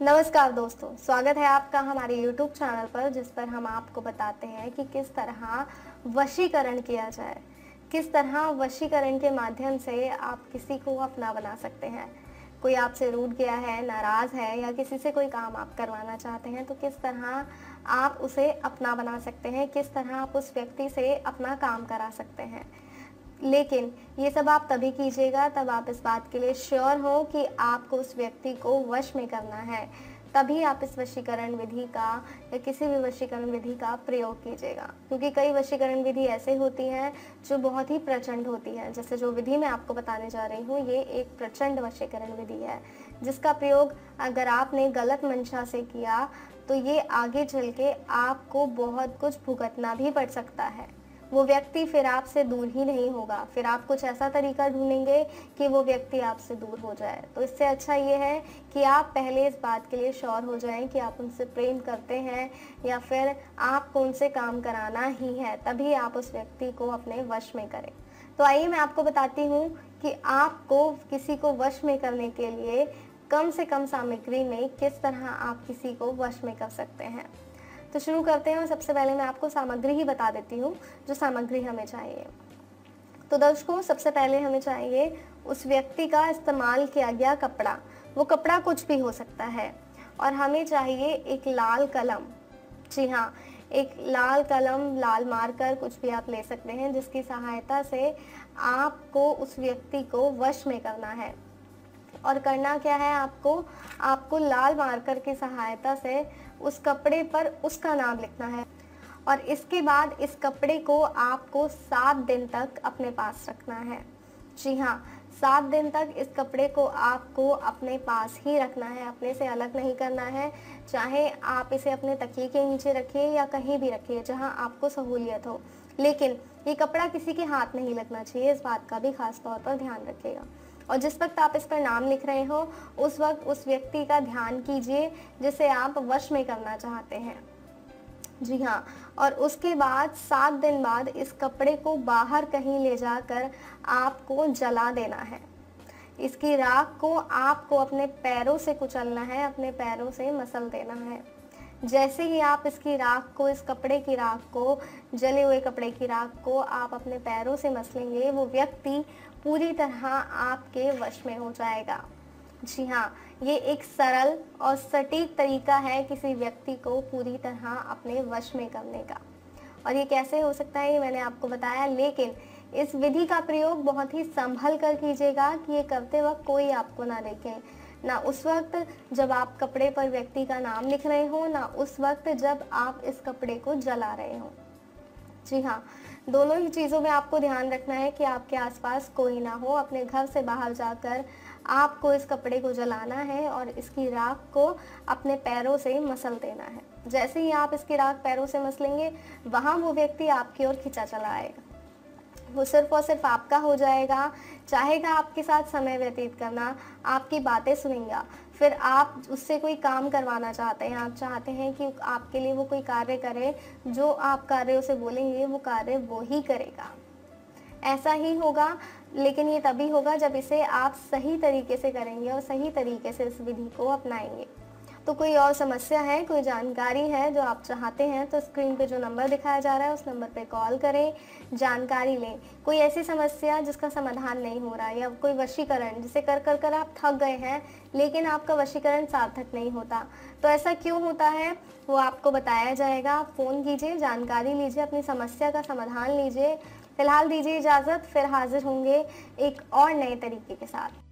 नमस्कार दोस्तों, स्वागत है आपका हमारे YouTube चैनल पर, जिस पर हम आपको बताते हैं कि किस तरह वशीकरण किया जाए। किस तरह वशीकरण के माध्यम से आप किसी को अपना बना सकते हैं। कोई आपसे रूठ गया है, नाराज़ है या किसी से कोई काम आप करवाना चाहते हैं, तो किस तरह आप उसे अपना बना सकते हैं, किस तरह आप उस व्यक्ति से अपना काम करा सकते हैं। लेकिन ये सब आप तभी कीजिएगा तब आप इस बात के लिए श्योर हो कि आपको उस व्यक्ति को वश में करना है। तभी आप इस वशीकरण विधि का या किसी भी वशीकरण विधि का प्रयोग कीजिएगा, क्योंकि कई वशीकरण विधि ऐसे होती हैं जो बहुत ही प्रचंड होती है। जैसे जो विधि मैं आपको बताने जा रही हूँ, ये एक प्रचंड वशीकरण विधि है, जिसका प्रयोग अगर आपने गलत मंशा से किया तो ये आगे चल के आपको बहुत कुछ भुगतना भी पड़ सकता है। वो व्यक्ति फिर आपसे दूर ही नहीं होगा, फिर आप कुछ ऐसा तरीका ढूंढेंगे कि वो व्यक्ति आपसे दूर हो जाए। तो इससे अच्छा ये है कि आप पहले इस बात के लिए श्योर हो जाएं कि आप उनसे प्रेम करते हैं या फिर आपको उनसे काम कराना ही है, तभी आप उस व्यक्ति को अपने वश में करें। तो आइए मैं आपको बताती हूँ कि आपको किसी को वश में करने के लिए कम से कम सामग्री में किस तरह आप किसी को वश में कर सकते हैं। तो शुरू करते हैं और सबसे पहले मैं आपको सामग्री ही बता देती हूँ जो सामग्री हमें चाहिए। तो दर्शकों, सबसे पहले हमें चाहिए उस व्यक्ति का इस्तेमाल किया गया कपड़ा। वो कपड़ा कुछ भी हो सकता है। और हमें चाहिए एक लाल कलम। जी हाँ, एक लाल कलम, लाल मार्कर कुछ भी आप ले सकते हैं, जिसकी सहायता से आपको उस व्यक्ति को वश में करना है। और करना क्या है, आपको लाल मार्कर की सहायता से उस कपड़े पर उसका नाम लिखना है। और इसके बाद इस कपड़े को आपको 7 दिन तक अपने पास रखना है। जी हाँ, 7 दिन तक इस कपड़े को आपको अपने पास ही रखना है, अपने से अलग नहीं करना है। चाहे आप इसे अपने तकिए के नीचे रखिए या कहीं भी रखिए जहाँ आपको सहूलियत हो, लेकिन ये कपड़ा किसी के हाथ नहीं लगना चाहिए। इस बात का भी खास तौर पर ध्यान रखिएगा। और जिस वक्त आप इस पर नाम लिख रहे हो, उस वक्त उस व्यक्ति का ध्यान कीजिए जिसे आप वश में करना चाहते हैं। जी हाँ, और उसके बाद 7 दिन बाद इस कपड़े को बाहर कहीं ले जाकर आपको जला देना है। इसकी राख को आपको अपने पैरों से कुचलना है, अपने पैरों से मसल देना है। जैसे ही आप इसकी राख को, इस कपड़े की राख को, जले हुए कपड़े की राख को आप अपने पैरों से मसलेंगे, वो व्यक्ति पूरी तरह आपके वश में हो जाएगा। जी हाँ, ये एक सरल और सटीक तरीका है किसी व्यक्ति को पूरी तरह अपने वश में करने का। और ये कैसे हो सकता है, ये मैंने आपको बताया, लेकिन इस विधि का प्रयोग बहुत ही संभल कर कीजिएगा कि ये करते वक्त कोई आपको ना देखे, ना उस वक्त जब आप कपड़े पर व्यक्ति का नाम लिख रहे हो, ना उस वक्त जब आप इस कपड़े को जला रहे हो। जी हाँ, दोनों ही चीज़ों में आपको ध्यान रखना है कि आपके आसपास कोई ना हो। अपने घर से बाहर जाकर आपको इस कपड़े को जलाना है और इसकी राख को अपने पैरों से मसल देना है। जैसे ही आप इसकी राख पैरों से मसलेंगे, वहाँ वो व्यक्ति आपकी ओर खिंचा चला आएगा। वो सिर्फ और सिर्फ आपका हो जाएगा, चाहेगा आपके साथ समय व्यतीत करना, आपकी बातें सुनेगा। फिर आप उससे कोई काम करवाना चाहते हैं, आप चाहते हैं कि आपके लिए वो कोई कार्य करे, जो आप कार्य उसे बोलेंगे वो कार्य वो ही करेगा। ऐसा ही होगा, लेकिन ये तभी होगा जब इसे आप सही तरीके से करेंगे और सही तरीके से इस विधि को अपनाएंगे। तो कोई और समस्या है, कोई जानकारी है जो आप चाहते हैं, तो स्क्रीन पे जो नंबर दिखाया जा रहा है उस नंबर पे कॉल करें, जानकारी लें। कोई ऐसी समस्या जिसका समाधान नहीं हो रहा है, या कोई वशीकरण जिसे कर कर कर आप थक गए हैं लेकिन आपका वशीकरण सार्थक नहीं होता, तो ऐसा क्यों होता है वो आपको बताया जाएगा। आप फ़ोन कीजिए, जानकारी लीजिए, अपनी समस्या का समाधान लीजिए। फिलहाल दीजिए इजाज़त, फिर हाजिर होंगे एक और नए तरीके के साथ।